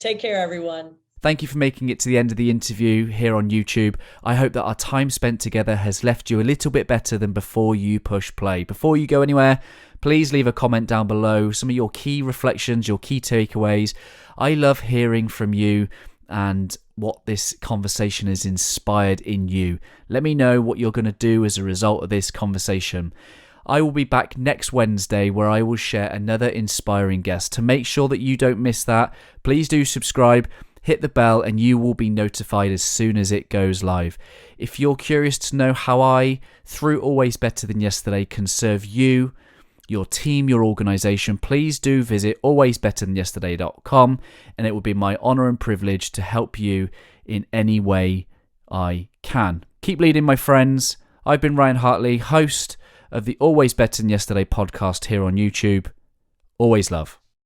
Take care, everyone. Thank you for making it to the end of the interview here on YouTube. I hope that our time spent together has left you a little bit better than before you push play. Before you go anywhere, please leave a comment down below, some of your key reflections, your key takeaways. I love hearing from you and what this conversation has inspired in you. Let me know what you're going to do as a result of this conversation. I will be back next Wednesday, where I will share another inspiring guest. To make sure that you don't miss that, please do subscribe, hit the bell, and you will be notified as soon as it goes live. If you're curious to know how I, through Always Better Than Yesterday, can serve you, your team, your organization, please do visit alwaysbetterthanyesterday.com, and it will be my honor and privilege to help you in any way I can. Keep leading, my friends. I've been Ryan Hartley, host of the Always Better Than Yesterday podcast here on YouTube. Always love.